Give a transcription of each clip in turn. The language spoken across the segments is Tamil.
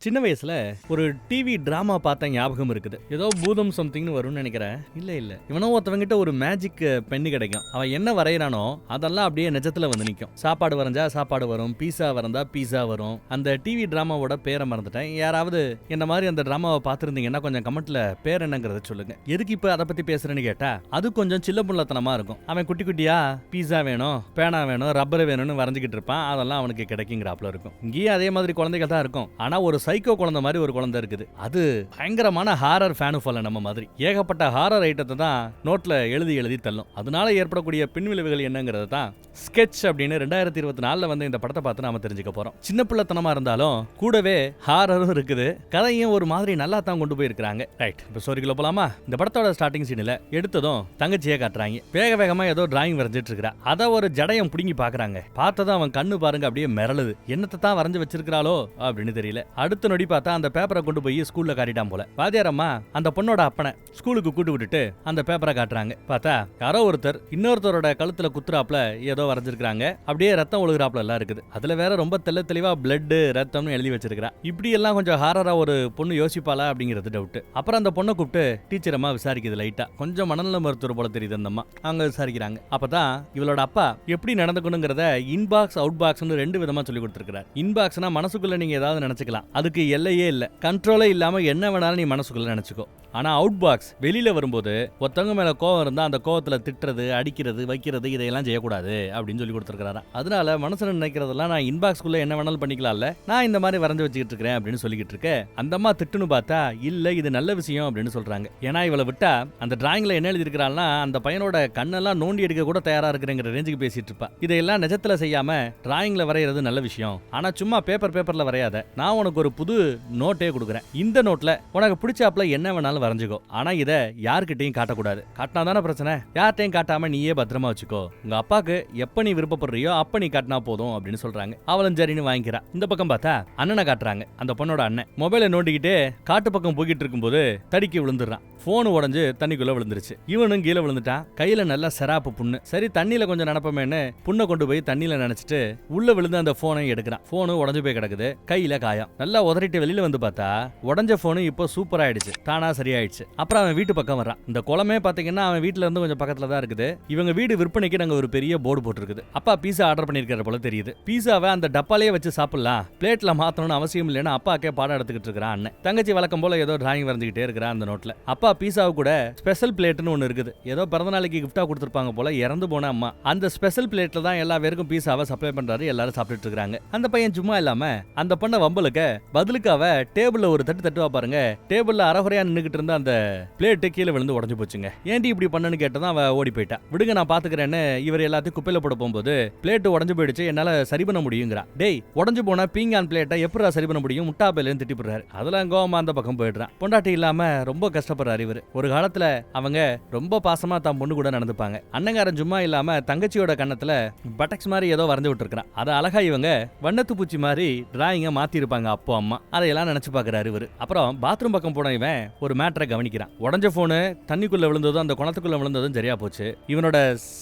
சின்ன வயசுல ஒரு டிவி டிராமா பார்த்த ஞாபகம் இருக்குது. ஏதோ பூதம் சம்திங்னு வரும்னு நினைக்கிறேன். இல்ல இவனோ ஒருத்தவங்கிட்ட ஒரு மேஜிக் பென்னு கிடைக்கும். அவன் என்ன வரையறானோ அதெல்லாம் அப்படியே நிஜத்துல வந்து நிக்கும். சாப்பாடு வரைஞ்சா சாப்பாடு வரும், பீஸா வரைந்தா பீஸா வரும். அந்த டிவி டிராமாவோட பேரை மறந்துட்டேன். யாராவது என்ன மாதிரி அந்த டிராமாவை பார்த்திருந்தீங்கன்னா கொஞ்சம் கமெண்ட்ல பேர் என்னங்கறத சொல்லுங்க. எதுக்கு இப்ப அதை பத்தி பேசுறேன்னு கேட்டா அது கொஞ்சம் சில்ல புள்ளத்தனமா இருக்கும். அவன் குட்டி குட்டியா பீஸா வேணும், பேனா வேணும், ரப்பர் வேணும்னு வரைஞ்சிக்கிட்டு இருப்பான். அதெல்லாம் அவனுக்கு கிடைக்குங்கிறாப்ல இருக்கும். இங்கேயும் அதே மாதிரி குழந்தைகள் தான் இருக்கும். ஆனா ஒரு சைக்கோ குழந்தை மாதிரி ஒரு குழந்தை இருக்குது. அது பயங்கரமான ஹாரர் ஃபேனு போல நம்ம மாதிரி. ஏகப்பட்ட ஹாரர் ஐட்டத்தை தான் நோட்ல எழுதி தள்ளும். அதனால ஏற்படக்கூடிய பின்விளைவுகள் என்னங்கிறது தான் ஸ்கெட்ச் அப்படின்னு 2024 வந்து இந்த படத்தை பார்த்து நாம தெரிஞ்சுக்க போறோம். சின்ன பிள்ளைத்தனமா இருந்தாலும் கூடவே ஹாரரும் இருக்குது. கதையும் ஒரு மாதிரி நல்லா தான் கொண்டு போயிருக்காங்க. ரைட், இப்போ ஸ்டோரிக்குள்ள போலாமா? இந்த படத்தோட ஸ்டார்டிங் சீன்ல எடுத்ததும் தங்கச்சியை காட்டுறாங்க. வேகமா ஏதோ டிராயிங் வரைஞ்சிட்டு இருக்கா. அத ஒரு ஜடையம் புடுங்கி பாக்குறாங்க. பார்த்ததும் அவன் கண்ணு பாருங்க அப்படியே மிரளுது. என்னத்தை தான் வரைஞ்சு வச்சிருக்காளோ அப்படின்னு தெரியல. அடுத்த நொடி பார்த்தா அந்த பேப்பரை கொண்டு போய் ஸ்கூல்ல காட்டிட்டான் போல. வாத்தியாரம்மா அந்த பொண்ணோட அப்பனை ஸ்கூலுக்கு கூட்டு விட்டுட்டு அந்த பேப்பரை காட்டுறாங்க. பார்த்தா யாரோ ஒருத்தர் இன்னொருத்தரோட கழுத்துல குத்துறாப்ல ஏதோ வரைஞ்சிருக்காங்க. அப்படியே ரத்தம் ஒழுகுறாப்ல எல்லாம் இருக்குது. அதுல வேற ரொம்ப தெளிவா பிளட் ரத்தம்னு எழுதி வச்சிருக்கா. இப்படி எல்லாம் கொஞ்சம் ஹாரரா ஒரு பொண்ணு யோசிப்பாளா அப்படிங்கிறது டவுட். அப்புறம் அந்த பொண்ணை கூப்பிட்டு டீச்சர் அம்மா விசாரிக்குது. லைட்டா கொஞ்சம் மனநல மருத்துவர் போல தெரியுது அந்த அம்மா. அங்க விசாரிக்கிறாங்க. அப்பதான் இவளோட அப்பா எப்படி நடந்துக்கணுங்கிறத இன்பாக்ஸ் அவுட் பாக்ஸ்னு ரெண்டு விதமா சொல்லி கொடுத்திருக்கிறார். இன்பாக்ஸ்னா மனசுக்குள்ள நீங்க ஏதாவது நினைச்சுக்கலாம், அதுக்கு எல்லையே இல்ல, கண்ட்ரோலே இல்லாம என்ன வேணாலும் நீ மனசுக்குள்ள நினைச்சுக்கோ. ஆனா அவுட் பாக்ஸ் வெளியில வரும்போது ஒருத்தவங்க மேல கோவம் இருந்தா அந்த கோவத்துல திட்டுறது, அடிக்கிறது, வைக்கிறது இதையெல்லாம் செய்யக்கூடாது அப்படின்னு சொல்லி கொடுத்துருக்காரா. அதனால மனசுல நினைக்கிறதெல்லாம் நான் இன்பாக்ஸ்குள்ள என்ன வேணாலும் பண்ணிக்கலாம்ல, நான் இந்த மாதிரி வரைஞ்சு வச்சுக்கிட்டு இருக்கிறேன் அப்படின்னு சொல்லிக்கிட்டு இருக்கேன். அந்த அம்மா திட்டுன்னு பார்த்தா இல்ல இது நல்ல விஷயம் அப்படின்னு சொல்றாங்க. ஏன்னா இவளை விட்டா அந்த டிராயிங்ல என்ன எழுதி இருக்கிறாள்னா அந்த பையனோட கண்ணெல்லாம் நோண்டி எடுக்க கூட தயாரா இருக்கிறேங்கிற ரேஞ்சுக்கு பேசிட்டு இருப்பா. இதையெல்லாம் நிஜத்துல செய்யாம டிராயிங்ல வரைகிறது நல்ல விஷயம், ஆனா சும்மா பேப்பர்ல வரையாத, நான் உனக்கு ஒரு புது நோட்டே கொடுக்குறேன். இந்த நோட்ல உனக்கு பிடிச்சாப்ல என்ன வேணாலும் வரைஞ்சுக்கோ, ஆனா இத யார்கிட்டையும் காட்டக்கூடாது. காட்டினா தானே பிரச்சனை, யார்கிட்டையும் காட்டாம நீயே பத்திரமா வச்சுக்கோ. உங்க அப்பாக்கு எப்ப நீ விருப்பப்படுறியோ அப்ப நீ காட்டினா போதும் அப்படின்னு சொல்றாங்க. அவளும் சரின்னு வாங்கிக்கிறா. இந்த பக்கம் பார்த்தா அண்ணனை காட்டுறாங்க. அந்த பொண்ணோட அண்ணன் மொபைலை நோண்டிக்கிட்டு காட்டு பக்கம் போய்கிட்டு இருக்கும்போது தடிக்கி விழுந்துடுறான். போன் உடஞ்சு தண்ணிக்குள்ள விழுந்துருச்சு. இவனும் கீழே விழுந்துட்டான். கையில நல்லா செராப்பு புண்ணு. சரி தண்ணியில கொஞ்சம் நடப்பமேன்னு புண்ணை கொண்டு போய் தண்ணியில நினைச்சிட்டு உள்ள விழுந்து அந்த போனை எடுக்கிறான். போனு உடஞ்சு போய் கிடக்குது. கையில காயம். நல்லா உதறிட்டு வெளியில வந்து பார்த்தா உடஞ்ச போனு இப்போ சூப்பர் ஆயிடுச்சு, தானா சரியாயிடுச்சு. அப்புறம் அவன் வீட்டு பக்கம் வர்றான். இந்த குளமே பாத்தீங்கன்னா அவன் வீட்டுல இருந்து கொஞ்சம் பக்கத்துல தான் இருக்குது. இவங்க வீடு விற்பனைக்கு நாங்க ஒரு பெரிய போர்டு போட்டுருக்குது. அப்பா பீஸா ஆர்டர் பண்ணிருக்கிற போல தெரியுது. பீஸாவை அந்த டப்பாலே வச்சு சாப்பிடலாம், பிளேட்ல மாத்தணும்னு அவசியம் இல்லைன்னு அப்பாக்கே பாடம் எடுத்துக்கிட்டு இருக்கிறான் அண்ணன். தங்கச்சி வழக்கம் போல ஏதோ டிராயிங் வரைஞ்சுக்கிட்டே இருக்கிறான் அந்த நோட்ல. அப்பா பீஸாவு கூட ஸ்பெஷல் பிளேட்னு ஒன்னு இருக்குது. ஏதோ பிறந்த நாளைக்கு கிஃப்டா கொடுத்திருப்பாங்க போல இறந்து போன அம்மா. அந்த ஸ்பெஷல் பிளேட்ல தான் எல்லா பேருக்கும் பீஸாவை சப்ளை பண்றாரு. எல்லாரும் சாப்பிட்டுட்டு இருக்காங்க. அந்த பையன் சும்மா இல்லாம அந்த பொண்ண வம்பலுக்கு பதிலுக்கு அவ டேபிள்ல ஒரு தட்டுவா பாருங்க. டேபிள்ல அரைகுறையா நின்னுகிட்டு இருந்த அந்த பிளேட் கீழே விழுந்து உடஞ்சு போச்சுங்க. ஏன்டி இப்படி பண்ணனு கேட்டதான் அவ ஓடி போயிட்டா. விடுங்க நான் பாத்துக்கிறேன்னு இவர் எல்லாத்தையும் குப்பையில போட போகும்போது பிளேட் உடஞ்சு போயிடுச்சு, என்னால சரி பண்ண முடியுங்கிறா. டேய் உடஞ்சு போனா பீங்கான் பிளேட்டை எப்படா சரி பண்ண முடியும், முட்டாப்பையில திட்டிப்படுறாரு. அதெல்லாம் கோவமா அந்த பக்கம் போயிடுறான். பொண்டாட்டி இல்லாம ரொம்ப கஷ்டப்படுறாரு இவர். ஒரு காலத்துல அவங்க ரொம்ப பாசமா தான் பொண்ணு கூட நடந்துப்பாங்க. அண்ணங்காரன் சும்மா இல்லாம தங்கச்சியோட கண்ணத்துல பட்டக்ஸ் மாதிரி ஏதோ வரைஞ்சு விட்டுருக்கான். அதை அழகா இவங்க வண்ணத்து பூச்சி மாதிரி டிராயிங்க மாத்தி இருப்பாங்க அப்போ அம்மா. அதையெல்லாம் நினைச்சு பாக்குறாரு இவரு. அப்புறம் பாத்ரூம் பக்கம் போன இவன் ஒரு மேட்டரை கவனிக்கிறான். உடஞ்ச போனு தண்ணிக்குள்ள விழுந்ததும் அந்த குளத்துக்குள்ள விழுந்ததும் சரியா போச்சு. இவனோட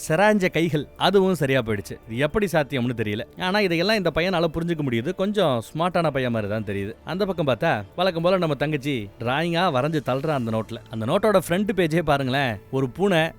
செராஞ்ச கைகள் அதுவும் சரியா போயிடுச்சு. இது எப்படி சாத்தியம்னு தெரியல. ஆனா இதையெல்லாம் இந்த பையனால புரிஞ்சுக்க முடியுது. கொஞ்சம் ஸ்மார்ட்டான பையன் மாதிரி தான் தெரியுது. அந்த பக்கம் பார்த்தா வழக்கம் போல நம்ம தங்கச்சி டிராயிங்கா வரைஞ்சு தள்ளுறான் அந்த நோட்ல. அந்த நோட்டோட ஃப்ரண்ட் பேஜே பாருங்களேன். ஒரு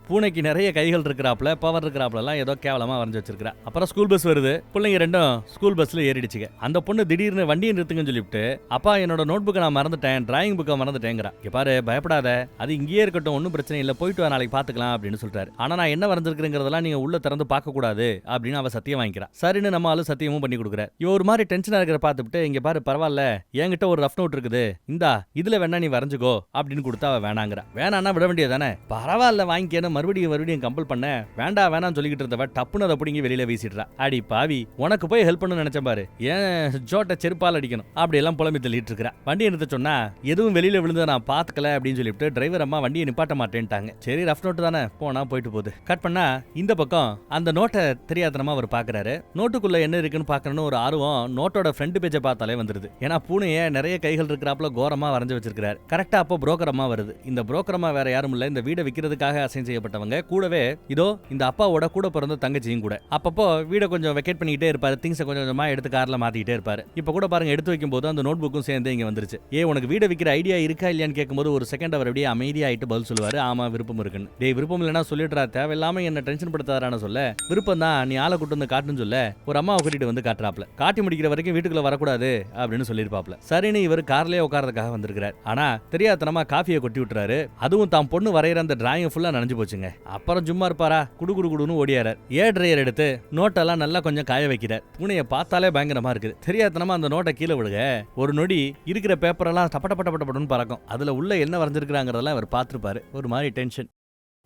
பூனைக்கு நிறைய கைகள் இருக்கிறாப்ல, பவர் இருக்கிறாப்ல எல்லாம் ஏதோ கேவலமா வரைஞ்சு வச்சிருக்கா. அப்புறம் ஸ்கூல் பஸ் வருது. பிள்ளைங்க ரெண்டும் ஸ்கூல் பஸ்ல ஏறிடுச்சுங்க. அந்த பொண்ணு திடீர்னு வண்டியை நிறுத்துங்கன்னு சொல்லிவிட்டு அப்பா என்னோட நோட் புக்கை நான் மறந்துட்டேன், டிராயிங் புக்கை மறந்துட்டேங்கிறா. இங்க பாரு பயப்படாத, அது இங்கேயே இருக்கட்டும், ஒன்னும் பிரச்சனை இல்ல, போயிட்டு வா நாளைக்கு பாத்துக்கலாம் அப்படின்னு சொல்றாரு. ஆனா நான் என்ன வரைஞ்சிருக்கிறதெல்லாம் நீங்க உள்ள திறந்து பார்க்க கூடாது அப்படின்னு அவ சத்தியம் வாங்கிக்கிறா. சரின்னு நம்ம ஆளு சத்தியமும் பண்ணி கொடுக்குறாரு. இவ ஒரு மாதிரி டென்ஷனா இருக்கிற பார்த்துட்டு இங்க பாரு பரவாயில்ல, என்கிட்ட ஒரு ரஃப் நோட் இருக்குது, இந்தா இதுல வேணா நீ வரைஞ்சுக்கோ அப்படின்னு கொடுத்தா அவ வேணாங்கிறா. வேணான்னா விட வேண்டியதானே, பரவாயில்ல வாங்கிக்கேன்னு மறுபடியும் கம்பல் பண்ண வேண்டாம் சொல்லிக்கிட்டு இருந்தவ டப்புன்னு அதை பிடிங்கி வெளியில வீசிடுறா. அடி பாவி, உனக்கு போய் ஹெல்ப் பண்ணு நினைச்ச பாரு, ஏன் ஜோட்ட செருப்பால் அடிக்கணும் அப்படி எல்லாம் புலம்பி தள்ளிட்டு இருக்கிறா. வண்டியை நிறுத்த சொன்னா எதுவும் வெளியில விழுந்து நான் பாத்துக்கல கேட்கல அப்படின்னு சொல்லிட்டு டிரைவர் அம்மா வண்டியை நிப்பாட்ட மாட்டேன்ட்டாங்க. சரி ரஃப் நோட்டு தானே போனா போயிட்டு போகுது. கட் பண்ணா இந்த பக்கம் அந்த நோட்டை தெரியாதனமா அவர் பாக்குறாரு. நோட்டுக்குள்ள என்ன இருக்குன்னு பாக்கணும்னு ஒரு ஆர்வம் நோட்டோட ஃப்ரண்ட் பேஜை பார்த்தாலே வந்துருது. ஏன்னா பூனைய நிறைய கைகள் இருக்கிறாப்புல கோரமா வரைஞ்சு வச்சிருக்காரு. கரெக்டா அப்போ புரோக்கர் அம்மா வருது. இந்த புரோக்கர் அம்மா வேற யாரும் இல்ல, இந்த வீடை விற்கிறதுக்காக அசைன் செய்யப்பட்டவங்க. கூடவே இதோ இந்த அப்பாவோட கூட பிறந்த தங்கச்சியும் கூட. அப்பப்போ வீடை கொஞ்சம் வெக்கேட் பண்ணிக்கிட்டே இருப்பாரு. திங்ஸை கொஞ்சம் கொஞ்சமா எடுத்து கார்ல மாத்திக்கிட்டே இருப்பாரு. இப்ப கூட பாருங்க எடுத்து வைக்கும் போது அந்த நோட் புக்கும் சேர்ந்து இங்க வந்துருச்சு. உனக்கு வீடை விற்கிற ஐடியா இருக்கா இல்லையான்னு கேட்கும்போது ஒரு செகண்ட் அவர் அப்படியே அமைதியாயிட்டு பதில் சொல்லுவாரு, ஆமா விருப்பம் இருக்குன்னு. விருப்பம் இல்லைன்னா சொல்லிடுறா, தேவையில்லாம என்ன டென்ஷன் படுத்தாரான்னு சொல்ல, விருப்பம் தான் நீ ஆளை கூட்டு வந்து காட்டுன்னு சொல்ல ஒரு அம்மாவை கூட்டிட்டு வந்து காட்டுறாப்ல. காட்டி முடிக்கிற வரைக்கும் வீட்டுக்குள்ள வரக்கூடாது அப்படின்னு சொல்லிருப்பாப்ல. சரின்னு இவர் கார்லயே உட்கார்றதுக்காக வந்திருக்கிறார். ஆனா தெரியாதனமா காஃபியை கொட்டி விட்டுறாரு. அதுவும் தான் பொண்ணு வரைகிற அந்த டிராயிங் ஃபுல்லா நனைஞ்சு போச்சுங்க. அப்புறம் சும்மா இருப்பாரா, குடுகுடுன்னு ஓடியாரார். ட்ரையர் எடுத்து நோட்டெல்லாம் நல்லா கொஞ்சம் காய வைக்கிறார். பூனையை பார்த்தாலே பயங்கரமா இருக்குது. தெரியாதனமா அந்த நோட்டை கீழே விழுக ஒரு நொடி இருக்கிற பேப்பரெல்லாம் டப்பட்டப்பட்டப்பட்டப்படன்னு பறக்கும். அதுல உள்ள என்ன வரைஞ்சிருக்கிறாங்கிறதெல்லாம் அவர் பார்த்துருப்பாரு. ஒரு மாதிரி டென்ஷன்.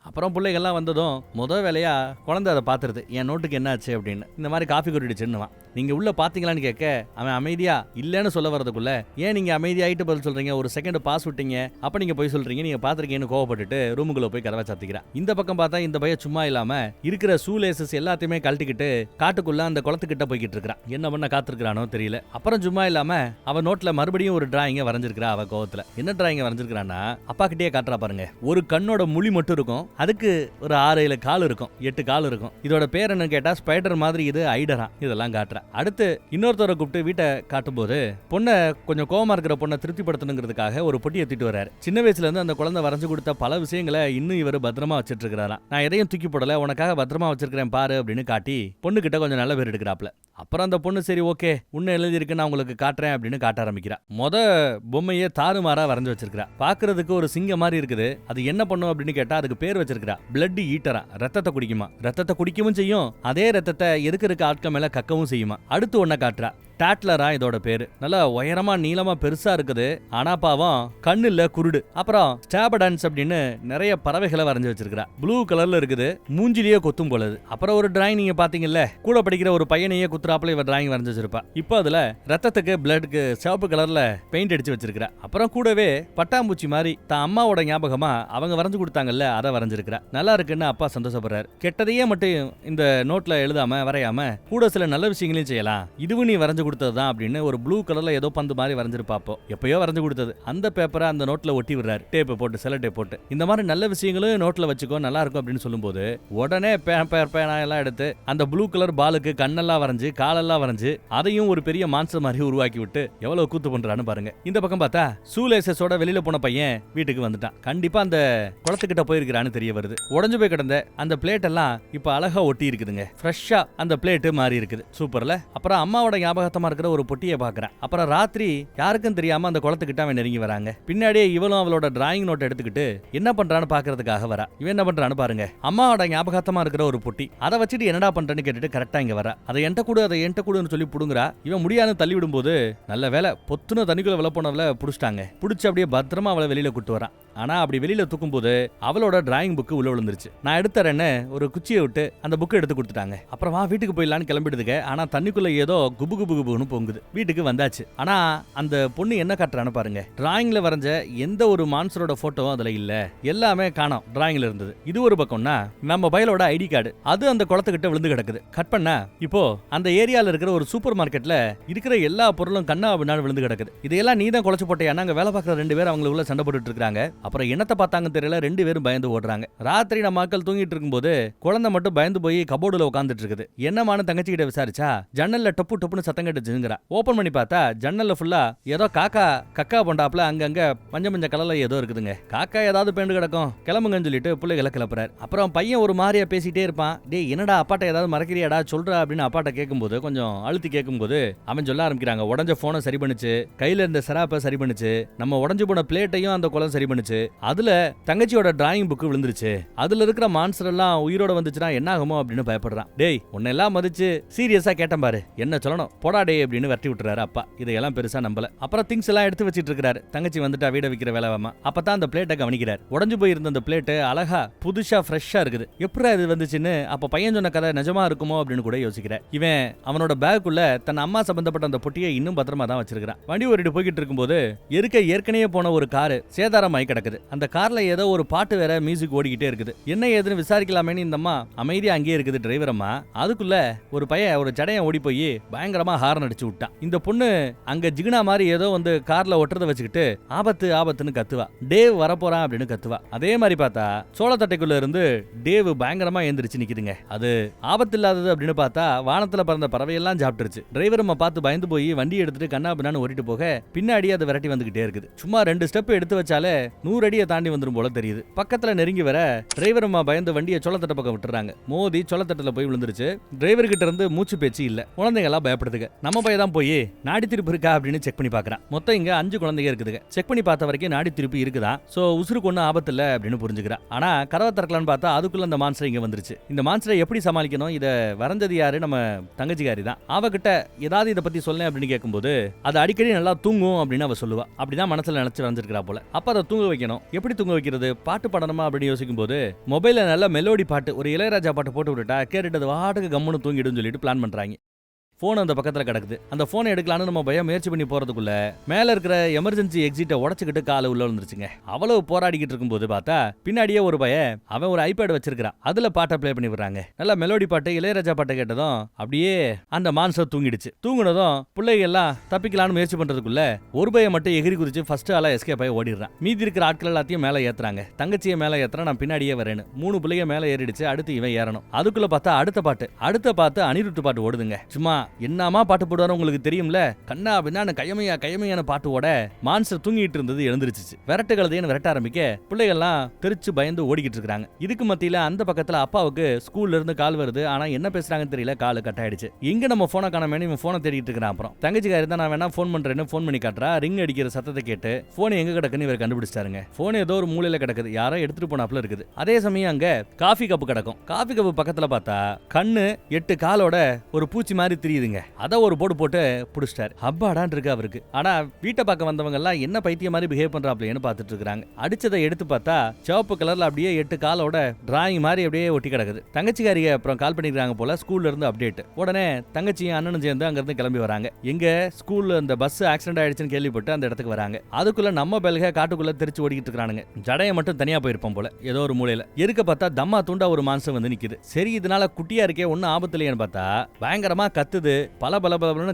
அப்புறம் பிள்ளைகள்லாம் வந்ததும் முதல் வேலையா குழந்தை அதை பார்த்துருது, என் நோட்டுக்கு என்ன ஆச்சு அப்படின்னு. இந்த மாதிரி காஃபி கொட்டிடுச்சுன்னுவான். நீங்க உள்ள பாத்தீங்களான்னு கேட்க அவன் அமைதியா இல்லன்னு சொல்ல வரதுக்குள்ள, ஏன் நீங்க அமைதியாயிட்டு பதில் சொல்றீங்க, ஒரு செகண்ட் பாஸ் விட்டீங்க, அப்ப நீங்க போய் சொல்றீங்க, நீங்க பாத்திருக்கீங்கன்னு கோவப்பட்டுட்டு ரூமுக்குள்ள போய் கதவை சாத்திக்கிறான். இந்த பக்கம் பார்த்தா இந்த பையன் சும்மா இல்லாம இருக்கிற ஷூலேசஸ் எல்லாத்தையுமே கழட்டிக்கிட்டு காட்டுக்குள்ள அந்த குளத்துக்கிட்ட போய்கிட்டு இருக்கிறான். என்ன பண்ண காத்திருக்கிறானோ தெரியல. அப்புறம் சும்மா இல்லாம அவன் நோட்ல மறுபடியும் ஒரு டிராயிங்க வரைஞ்சிருக்கிறா. அவ கோவத்துல என்ன டிராயிங்க வரைஞ்சிருக்கிறான்னா, அப்பா கிட்டே காட்டுறா பாருங்க. ஒரு கண்ணோட முழி மட்டும் இருக்கும், அதுக்கு ஒரு 6-7 கால் இருக்கும், 8 கால் இருக்கும். இதோட பேர் என்ன கேட்டா ஸ்பைடர் மாதிரி இது ஐடரா. இதெல்லாம் காட்டுறா. அடுத்து இன்னொருத்தரை கூப்பிட்டு வீட்டை காட்டும் போது பொண்ணை கொஞ்சம் கோவமா இருக்கிற பொண்ணை திருப்திப்படுத்தணுங்கிறதுக்காக ஒரு பொட்டி எடுத்துட்டு வர்றாரு. சின்ன வயசுல இருந்து அந்த குழந்தை வரைஞ்சு கொடுத்த பல விஷயங்களை இன்னும் இவர் பத்திரமா வச்சிட்டு இருக்கிறாராம். நான் எதையும் தூக்கி போடல, உனக்காக பத்திரமா வச்சிருக்கிறேன் பாரு அப்படின்னு காட்டி பொண்ணு கிட்ட கொஞ்சம் நல்ல பேர் எடுக்கிறாப்ல. அப்புறம் அந்த பொண்ணு சரி ஓகே உன்ன எழுதி இருக்கு, நான் உங்களுக்கு காட்டுறேன் அப்படின்னு காட்ட ஆரம்பிக்கிறா. பொம்மையை தாறுமாறா வரைஞ்சு வச்சிருக்கா. பாக்குறதுக்கு ஒரு சிங்கம் மாதிரி இருக்குது. அது என்ன பண்ணும் அப்படின்னு கேட்டா அதுக்கு பேர் வச்சிருக்கா பிளட் ஈட்டரா. ரத்தத்தை குடிக்குமா. ரத்தத்தை குடிக்கவும் செய்யும், அதே ரத்தத்தை எதுக்கு ஆட்கள் மேல கக்கவும் செய்யுமா. அடுத்து ஒன்ன காட்டுறா. டாட்லரா இதோட பேரு. நல்லா உயரமா நீளமா பெருசா இருக்குது. ஆனா பாவம் கண்ணுல குருடு. அப்புறம் ஸ்டாபடான்ஸ் அப்படின்னு நிறைய பறவைகளை வரைஞ்சு வச்சிருக்கா. ப்ளூ கலர்ல இருக்குது, மூஞ்சிலேயே கொத்தும் போலது. அப்புறம் ஒரு டிராயிங் நீங்க பாத்தீங்கல்ல, கூட படிக்கிற ஒரு பையனையே குத்துறாப்புல இவ டிராயிங் வரைஞ்சு வச்சிருப்பா. இப்போ அதுல ரத்தத்துக்கு பிளட்க்கு சிவப்பு கலர்ல பெயிண்ட் அடிச்சு வச்சிருக்கா. அப்புறம் கூடவே பட்டாம்பூச்சி மாதிரி தான் அம்மாவோட ஞாபகமா அவங்க வரைஞ்சு கொடுத்தாங்கல்ல, அதை வரைஞ்சிருக்கா. நல்லா இருக்குன்னு அப்பா சந்தோஷப்படுறாரு. கெட்டதையே மட்டும் இந்த நோட்ல எழுதாம வரையாம கூட சில நல்ல விஷயங்களையும் செய்யலாம், இதுவும் நீ வரைஞ்சு கொடுத்ததுதான் அப்படின்னு ஒரு ப்ளூ கலர்ல ஏதோ பந்து மாதிரி வரைஞ்சிருப்பாப்போ. எப்பயோ வரைஞ்சு கொடுத்தது அந்த பேப்பரை அந்த நோட்ல ஒட்டி விடுறாரு. டேப் போட்டு செல டேப் போட்டு இந்த மாதிரி நல்ல விஷயங்களும் நோட்ல வச்சுக்கோ நல்லா இருக்கும் அப்படின்னு சொல்லும்போது உடனே பேனா எல்லாம் எடுத்து அந்த ப்ளூ கலர் பாலுக்கு கண்ணெல்லாம் வரைஞ்சு காலெல்லாம் வரைஞ்சு அதையும் ஒரு பெரிய மான்ஸ்டர் மாதிரி உருவாக்கி விட்டு எவ்வளவு கூத்து பண்றான்னு பாருங்க. இந்த பக்கம் பார்த்தா ஷூலேசஸோட வெளியில போன பையன் வீட்டுக்கு வந்துட்டான். கண்டிப்பா அந்த குளத்துக்கிட்ட போயிருக்கிறான்னு தெரிய வருது. உடஞ்சு போய் கிடந்த அந்த பிளேட் எல்லாம் இப்ப அழகா ஒட்டி இருக்குதுங்க. ஃப்ரெஷ்ஷா அந்த பிளேட் மாறி இருக்குது. சூப்பர்ல. அப்புறம் அம்மாவோட ஞாபகத்தமா இருக்கிற ஒரு பொட்டியை பாக்குறேன். அப்புறம் ராத்திரி யாருக்கும் தெரியாம அந்த குளத்துக்கிட்ட அவன் நெருங்கி வராங்க. பின்னாடியே இவளும் அவளோட டிராயிங் நோட் எடுத்துக்கிட்டு என்ன பண்றான்னு பாக்குறதுக்காக வரா. இவன் என்ன பண்றான்னு பாருங்க. அம்மாவோட ஞாபகத்தமா இருக்கிற ஒரு பொட்டி, அதை வச்சுட்டு என்னடா பண்றேன்னு கேட்டுட்டு கரெக்டா இங்க வரா. அதை என்கிட்ட கூடன்னு சொல்லி புடுங்குறா. இவன் முடியாதுன்னு தள்ளி விடும்போது நல்ல வேலை பொத்துன தண்ணிக்குள்ள விழ போனவளை புடிச்சிட்டாங்க. புடிச்சு அப்படியே பத்திரமா அவளை வெளியில கூட்டு வரான். ஆனா அப்படி வெளியில தூக்கும் போது அவளோட டிராயிங் புக்கு உள்ள விழுந்துருச்சு. நான் எடுத்துறேன்னு ஒரு குச்சியை விட்டு அந்த புக்கை எடுத்து கொடுத்துட்டாங்க. அப்புறம் வா வீட்டுக்கு போயிடலான்னு கிளம்பிடுதுங்க. ஆனா தண்ணிக்குள்ள ஏதோ குபு குபு குபுன்னு பொங்குது. வீட்டுக்கு வந்தாச்சு. ஆனா அந்த பொண்ணு என்ன காட்டுறான்னு பாருங்க. டிராயிங்ல வரைஞ்ச எந்த ஒரு மான்சரோட போட்டோவும் அதுல இல்ல, எல்லாமே காணோம் டிராயிங்ல இருந்தது. இது ஒரு பக்கம்னா நம்ம பையலோட ஐடி கார்டு அது அந்த குளத்துக்கிட்ட விழுந்து கிடக்குது. கட் பண்ணா இப்போ அந்த ஏரியால இருக்கிற ஒரு சூப்பர் மார்க்கெட்ல இருக்கிற எல்லா பொருளும் கண்ணா பின்னாடி விழுந்து கிடக்குது. இதையெல்லாம் நீ தான் குழச்சு போட்டியா? நாங்க வேலை பார்க்குற 2 பேர் அவங்களுக்குள்ள சண்டை போட்டுட்டு இருக்காங்க. அப்புறம் என்னத்தை பார்த்தாங்க தெரியல, 2 பேரும் பயந்து ஓடுறாங்க. ராத்திரி நம்ம மக்கள் தூங்கிட்டு இருக்கும்போது குழந்தை மட்டும் பயந்து போய் கபோர்டுல உட்காந்துட்டு இருக்குது. என்னமான தங்கச்சி கிட்ட விசாரிச்சா ஜன்னல்ல டப்பு டப்புன்னு சத்தம் கேட்டுச்சுங்கறா. ஓபன் பண்ணி பார்த்தா ஜன்னல்ல ஃபுல்லா ஏதோ கக்கா பண்டாப்ல அங்கங்க மஞ்ச கலர்ல ஏதோ இருக்குதுங்க. காக்கா ஏதாவது பேண்டு கிடக்கும், கிளம்புங்கன்னு சொல்லிட்டு பிள்ளைகளை கிளப்புறாரு. அப்புறம் பையன் ஒரு மாதிரியா பேசிட்டே இருப்பான். டேய் என்னடா அப்பாட்ட ஏதாவது மறக்கிறியாடா சொல்றா அப்படின்னு அப்பாட்ட கேட்கும்போது கொஞ்சம் அழுத்தி கேட்கும்போது அவன் சொல்ல ஆரம்பிக்கிறாங்க. உடஞ்ச போனை சரி பண்ணுச்சு, கையில இருந்த செராப்பை சரி பண்ணுச்சு, நம்ம உடஞ்சு போன பிளேட்டையும் அந்த குளம் சரி பண்ணுச்சு, அதுல தங்கச்சியோட டிராயிங் புக்கு விழுந்துருச்சு, அதுல இருக்கிற மான்ஸ்டர் எல்லாம் உயிரோட வந்துச்சுன்னா என்ன ஆகுமோ அப்படின்னு பயப்படுறான். டேய் உன்னெல்லாம் மதிச்சு சீரியஸா கேட்டேன் பாரு, என்ன சொல்லணும் போடா டே அப்படின்னு வரட்டி விட்டுறாரு அப்பா. இதையெல்லாம் பெருசா நம்பல. அப்புறம் திங்ஸ் எல்லாம் எடுத்து வச்சிட்டு இருக்காரு. தங்கச்சி வந்துட்டா வீட விக்கிற வேலைவாமா. அப்பதான் அந்த பிளேட்டை கவனிக்கிறார். உடஞ்சு போயிருந்த அந்த பிளேட் அழகா புதுசா ஃப்ரெஷ்ஷா இருக்குது. எப்படா இது வந்துச்சுன்னு அப்ப பையன் சொன்ன கதை நிஜமா இருக்குமோ அப்படின்னு கூட யோசிக்கிறார். இவன் அவனோட பேக்குள்ள தன் அம்மா சம்பந்தப்பட்ட அந்த பொட்டியை இன்னும் பத்திரமா தான் வச்சிருக்கான். வண்டி ஓடிட்டு போய்கிட்டு இருக்கும்போது ஏற்கனவே போன ஒரு காரு சேதாரமாய் கிடக்கு. கிடக்குது. அந்த கார்ல ஏதோ ஒரு பாட்டு வேற மியூசிக் ஓடிக்கிட்டே இருக்குது. என்ன ஏதுன்னு விசாரிக்கலாமேன்னு இந்த அம்மா அமைதியா அங்கேயே இருக்குது டிரைவர் அம்மா. அதுக்குள்ள ஒரு பையன் ஒரு ஜடையன் ஓடி போய் பயங்கரமா ஹார்ன் அடிச்சு விட்டான். இந்த பொண்ணு அங்க ஜிகினா மாதிரி ஏதோ வந்து கார்ல ஒட்டுறத வச்சுக்கிட்டு ஆபத்து ஆபத்துன்னு கத்துவா. டேவ் வரப்போறான் அப்படின்னு கத்துவா. அதே மாதிரி பார்த்தா சோளத்தட்டைக்குள்ள இருந்து டேவ் பயங்கரமா எந்திரிச்சு நிக்குதுங்க. அது ஆபத்து இல்லாதது அப்படின்னு பார்த்தா வானத்துல பறந்த பறவையெல்லாம் சாப்பிட்டுருச்சு. டிரைவர் அம்மா பார்த்து பயந்து போய் வண்டி எடுத்துட்டு கண்ணா பின்னான்னு ஓடிட்டு போக பின்னாடி அது விரட்டி வந்துகிட்டே இருக்குது. சும்மா 2 ஸ்டெப் எடுத்து வச்சாலே 100 அடியை தாண்டி வந்துரும் போல தெரியுது. பக்கத்துல நெருங்கி வர டிரைவர் அம்மா பயந்து வண்டியை சோளத்தட்டை பக்கம் விட்டுறாங்க. மோதி சோளத்தட்டில் போய் விழுந்துருச்சு. டிரைவர் கிட்ட இருந்து மூச்சு பேச்சு இல்ல. குழந்தைங்க எல்லாம் பயப்படுதுங்க. நம்ம பையன் தான் போய் நாடி திருப்பு இருக்கா அப்படின்னு செக் பண்ணி பாக்குறான். மொத்தம் இங்க 5 குழந்தைங்க இருக்குதுங்க. செக் பண்ணி பார்த்த வரைக்கும் நாடி திருப்பி இருக்குதான். சோ உசுருக்கு ஒன்னும் ஆபத்து இல்ல அப்படின்னு புரிஞ்சுக்கிறா. ஆனா கதவை திறக்கலான்னு பார்த்தா அதுக்குள்ள அந்த மான்ஸ்டர் இங்க வந்துருச்சு. இந்த மான்ஸ்டரை எப்படி சமாளிக்கணும்? இத வரைஞ்சது யாரு? நம்ம தங்கச்சிக்காரி தான். அவகிட்ட ஏதாவது இதை பத்தி சொல்லேன் அப்படின்னு கேட்கும்போது அது அடிக்கடி நல்லா தூங்கும் அப்படின்னு அவ சொல்லுவா. அப்படிதான் மனசுல நினைச்சு வந்திருக்கிறா போல. அப்ப அதை தூங்க வைக்கணும். எப்படி தூங்க வைக்கிறது? பாட்டு பாடணுமா அப்படின்னு யோசிக்கும் போது மொபைல்ல நல்ல மெலோடி பாட்டு, ஒரு இளையராஜா பாட்டு போட்டு விட்டுட்டா கேட்டுட்டு அது வாட்டுக்கு கம்முன்னு தூங்கிடுன்னு சொல்லிட்டு பிளான் பண்றாங்க. போன் அந்த பக்கத்துல கிடக்குது. அந்த போனை எடுக்கலான்னு நம்ம பையன் முயற்சி பண்ணி போறதுக்குள்ள மேல இருக்கிற எமர்ஜென்சி எக்ஸிட்டை உடச்சுக்கிட்டு கால உள்ள வந்துருச்சுங்க. அவ்வளவு போராடிக்கிட்டு இருக்கும்போது பார்த்தா பின்னாடியே ஒரு பையன் அவன் ஒரு ஐபேட் வச்சிருக்கான். அதுல பாட்டை பிளே பண்ணி விடுறாங்க. நல்லா மெலோடி பாட்டு, இளையராஜா பாட்டை கேட்டதும் அப்படியே அந்த மான்ஸ்டர் தூங்கிடுச்சு. தூங்குனதும் பிள்ளைங்க எல்லாம் தப்பிக்கலான்னு முயற்சி பண்றதுக்குள்ள ஒரு பையன் மட்டும் எகிரி குறிச்சு ஃபர்ஸ்ட் ஆளா எஸ்கேப் ஆகி ஓடிடுறான். மீதி இருக்கிற ஆட்கள் எல்லாத்தையும் மேல ஏத்துறாங்க. தங்கச்சியை மேல ஏத்துறா, நான் பின்னாடியே வரேன்னு 3 பிள்ளைங்க மேல ஏறிடுச்சு. அடுத்து இவன் ஏறணும். அதுக்குள்ள பார்த்தா அடுத்த பாட்டு அனிருத் பாட்டு ஓடுதுங்க. சும்மா என்னமா பாட்டு போடுவாரு உங்களுக்கு தெரியும்ல. கண்ணா அப்படின்னா கையமையான பாட்டுவோட மான்ஸ்டர் தூங்கிட்டு இருந்தது எழுந்திருச்சு. விரட்டு கழுதைன்னு விரட்ட ஆரம்பிக்க பிள்ளைகள்லாம் தெரிச்சு பயந்து ஓடிக்கிட்டு இருக்காங்க. இதுக்கு மத்தியில அந்த பக்கத்துல அப்பாவுக்கு ஸ்கூல்ல இருந்து கால் வருது. ஆனா என்ன பேசுறாங்கன்னு தெரியல. கால் கட் ஆயிடுச்சு. எங்க நம்ம போனை காணாம இவன் போனை தேடிட்டு இருக்கிறான். அப்புறம் தங்கச்சிக்காரி தான் நான் வேணா போன் பண்றேன்னு போன் பண்ணி காட்டுறா. ரிங் அடிக்கிற சத்தத்தை கேட்டு போன் எங்க கிடக்குன்னு இவர் கண்டுபிடிச்சாருங்க. போன் ஏதோ ஒரு மூலையில கிடக்குது. யாரோ எடுத்துட்டு போனாப்ல இருக்குது. அதே சமயம் அங்க காஃபி கப்பு கிடக்கும். காஃபி கப்பு பக்கத்துல பார்த்தா கண்ணு 8 காலோட ஒரு பூச்சி மாதிரி தெரியுதுங்க. அத ஒரு போட்டு புடிச்சிட்டாரு. அப்பாடான் இருக்கு அவருக்கு. ஆனா வீட்டை பார்க்க வந்தவங்க எல்லாம் என்ன பைத்திய மாதிரி பிஹேவ் பண்றாப்லன்னு பார்த்துட்டு இருக்காங்க. அடிச்சதை எடுத்து பார்த்தா சிவப்பு கலர்ல அப்படியே 8 காலோட டிராயிங் மாதிரி அப்படியே ஒட்டி கிடக்குது. தங்கச்சிக்காரியை அப்புறம் கால் பண்ணிக்கிறாங்க போல. ஸ்கூல்ல இருந்து அப்டேட். உடனே தங்கச்சியும் அண்ணனும் சேர்ந்து அங்க இருந்து கிளம்பி வராங்க. எங்க ஸ்கூல்ல அந்த பஸ் ஆக்சிடென்ட் ஆயிடுச்சுன்னு கேள்விப்பட்டு அந்த இடத்துக்கு வராங்க. அதுக்குள்ள நம்ம பெல்க காட்டுக்குள்ள தெரிச்சு ஓடிக்கிட்டு இருக்கானுங்க. ஜடைய மட்டும் தனியா போயிருப்போம் போல ஏதோ ஒரு மூலையில. இருக்க பார்த்தா தம்மா தூண்டா ஒரு மான்ஸ்டர் வந்து நிக்குது. சரி இதனால குட்டியா இருக்கே ஒன்னும் ஆபத்து இல்லையான்னு பார்த்தா பயங்கரமா கத்துது. பல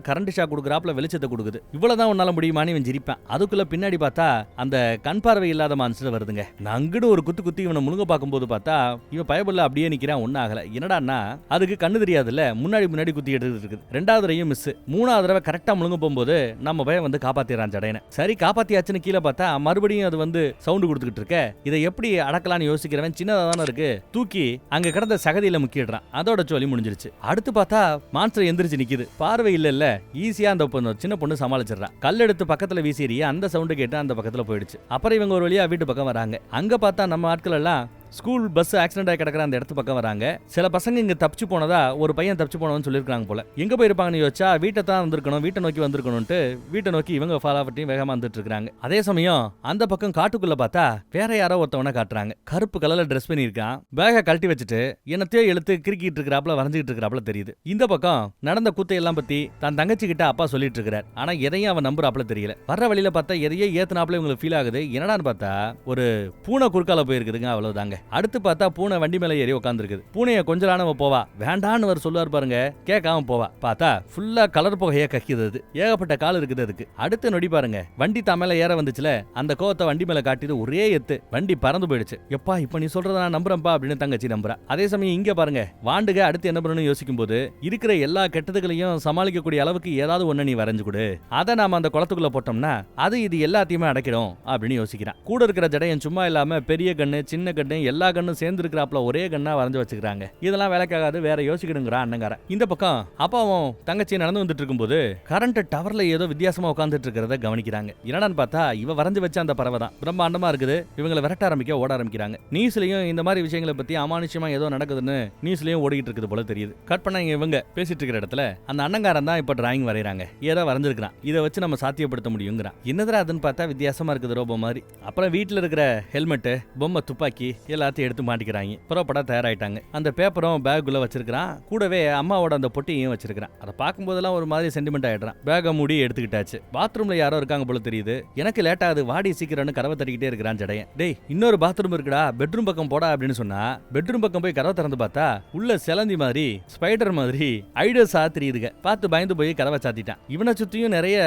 கரண்ட் ஷாக் கொடுக்குறாப்ல வெளிச்சத்தை கொடுக்குது. இவ்வளவுதான் உன்னால முடியுமான்னு இவன் சிரிப்பான். அதுக்குள்ள பின்னாடி பார்த்தா அந்த கண் பார்வை இல்லாத மான்ஸ்டர் வருதுங்க. நங்குடு ஒரு குத்தி இவனை முழுங்க பார்க்கும்போது பார்த்தா இவன் பயபுள்ள அப்படியே நிக்கிறான். ஒன்னும் ஆகல. என்னடான்னா அதுக்கு கண்ணு தெரியாதுல்ல. முன்னாடி குத்தி எடுத்துட்டு இருக்குது. 2வது தடவையும் மிஸ். 3வது தடவை கரெக்டா முழுங்க போகும்போது நம்ம பையன் வந்து காப்பாத்திடுறான் ஜடையனை. சரி காப்பாத்தியாச்சுன்னு கீழே பார்த்தா மறுபடியும் அது வந்து சவுண்ட் கொடுத்துக்கிட்டு இருக்க. இதை எப்படி அடக்கலான்னு யோசிக்கிறவன் சின்னதா தானே இருக்கு. தூக்கி அங்க கிடந்த சகதியில முக்கிடுறான். அதோட சொல்லி முடிஞ்சிருச்சு. அடுத்து பார்த்தா மான்ஸ்டர் எந்திரிச்சு நிக்குது. பார்வை இல்ல. ஈஸியா அந்த சின்ன பொண்ணு சமாளிச்சிடறான். கல் எடுத்து பக்கத்துல வீசிறிய அந்த சவுண்ட் கேட்டு அந்த பக்கத்துல போயிடுச்சு. அப்புறம் இவங்க ஒரு வழியா வீட்டு பக்கம் வராங்க. அங்க பார்த்தா நம்ம ஆட்கள் எல்லாம் ஸ்கூல் பஸ் ஆக்சிடென்ட் ஆகி கிடக்கிற அந்த இடத்து பக்கம் வராங்க. சில பசங்க இங்க தப்பிச்சு போனதா ஒரு பையன் தப்பிச்சு போனவன்னு சொல்லியிருக்காங்க போல. எங்க போயிருப்பாங்கன்னு யோசிச்சா வீட்டை தான் வந்திருக்கணும், வீட்டை நோக்கி வந்திருக்கணும்ட்டு வீட்டை நோக்கி இவங்க ஃபாலோ பண்ணி வேகமா வந்துட்டு இருக்காங்க. அதே சமயம் அந்த பக்கம் காட்டுக்குள்ள பார்த்தா வேற யாரோ ஒருத்தவனை காட்டுறாங்க. கருப்பு கலர்ல ட்ரெஸ் பண்ணியிருக்கான். பேக கழட்டி வச்சுட்டு என்னத்தையோ எழுத்து கிறுக்கிட்டு இருக்கிறாப்ல வரைஞ்சிட்டு இருக்கிறாப்ல தெரியுது. இந்த பக்கம் நடந்த கூத்தையெல்லாம் பத்தி தன் தங்கச்சி கிட்ட அப்பா சொல்லிட்டு இருக்கிறார். ஆனா எதையும் அவன் நம்புறாப்ல தெரியல. வர்ற வழியில பார்த்தா எதையே ஏத்துனாப்ல இவங்களுக்கு ஃபீல் ஆகுது. என்னடான்னு பார்த்தா ஒரு பூனை குறுக்கால போயிருக்குதுங்க. அவ்வளவுதாங்க. அடுத்து பார்த்தா பூனை வண்டி மேல ஏறி உட்காந்துருக்குது. பூனைய கொஞ்சலானவ போவா. வேண்டான்னு அவர் சொல்லுவார் பாருங்க. கேட்காம போவா. பார்த்தா ஃபுல்லா கலர் புகைய கக்கிது. ஏகப்பட்ட கால் இருக்குது அதுக்கு. அடுத்த நொடி பாருங்க வண்டி தான் மேல ஏற வந்துச்சுல. அந்த கோவத்தை வண்டி மேல காட்டிட்டு ஒரே எத்து வண்டி பறந்து போயிடுச்சு. எப்பா இப்ப நீ சொல்றத நான் நம்புறேன்ப்பா அப்படின்னு தங்கச்சி நம்புறா. அதே சமயம் இங்க பாருங்க வாண்டுக அடுத்து என்ன பண்ணணும்னு யோசிக்கும் போது இருக்கிற எல்லா கெட்டதுகளையும் சமாளிக்கக்கூடிய அளவுக்கு ஏதாவது ஒண்ணு நீ வரைஞ்சு கொடு. அதை நாம அந்த குளத்துக்குள்ள போட்டோம்னா அது இது எல்லாத்தையுமே அடைக்கிடும் அப்படின்னு யோசிக்கிறான். கூட இருக்கிற ஜடையன் சும்மா இல்லாம பெரிய கண்ணு சின்ன கண்ணு எல்லா கண்ணும் சேர்ந்து இருக்கிறாப்ல ஒரே கண்ணா வரைஞ்சு வச்சுக்கிறாங்க. இதெல்லாம் வேலைக்காகாது, வேற யோசிக்கணுங்கிறான் அண்ணங்காரன். இந்த பக்கம் அப்பாவும் தங்கச்சி நடந்து வந்துட்டு இருக்கும்போது கரண்ட் டவர்ல ஏதோ வித்தியாசமா உட்காந்துட்டு இருக்கிறத கவனிக்கிறாங்க. என்னடான்னு பார்த்தா இவ வரைஞ்சு வச்ச அந்த பறவை தான் பிரம்மாண்டமா இருக்குது. இவங்களை விரட்ட ஆரம்பிக்க ஓட ஆரம்பிக்கிறாங்க. நியூஸ்லயும் இந்த மாதிரி விஷயங்களை பத்தி அமானுஷ்யமா ஏதோ நடக்குதுன்னு நியூஸ்லயும் ஓடிக்கிட்டு இருக்குது போல தெரியுது. கட் பண்ண இவங்க பேசிட்டு இருக்கிற இடத்துல அந்த அண்ணங்காரன் தான் இப்ப டிராயிங் வரையறாங்க. ஏதோ வரைஞ்சிருக்கான். இதை வச்சு நம்ம சாத்தியப்படுத்த முடியுங்கிறான். என்னதுடா அதுன்னு பார்த்தா வித்தியாசமா இருக்குது ரோபோ மாதிரி. அப்புறம் வீட்டுல இருக்கிற ஹெல்மெட், பொம்மை, துப்பாக்கி எல்லாத்தையும் எடுத்து மாட்டிக்கிறாங்க. புறப்பட தயாராயிட்டாங்க. அந்த பேப்பரும் பேக்குள்ள வச்சிருக்கான். கூடவே அம்மாவோட அந்த பொட்டியையும் வச்சிருக்கான். அதை பார்க்கும்போதெல்லாம் ஒரு மாதிரி சென்டிமெண்ட் ஆயிடுறான். பேக மூடி எடுத்துக்கிட்டாச்சு. பாத்ரூம்ல யாரோ இருக்காங்க போல தெரியுது. எனக்கு லேட் ஆகுது, வாடி சீக்கிரம்னு கதவை தட்டிக்கிட்டே இருக்கிறான் ஜடையன். டேய், இன்னொரு பாத்ரூம் இருக்குடா, பெட்ரூம் பக்கம் போடா அப்படின்னு சொன்னா பெட்ரூம் பக்கம் போய் கதவை திறந்து பார்த்தா உள்ள செலந்தி மாதிரி ஸ்பைடர் மாதிரி ஐடஸ் தெரியுதுங்க. பார்த்து பயந்து போய் கதவை சாத்திட்டான். இவனை சுத்தியும் நிறைய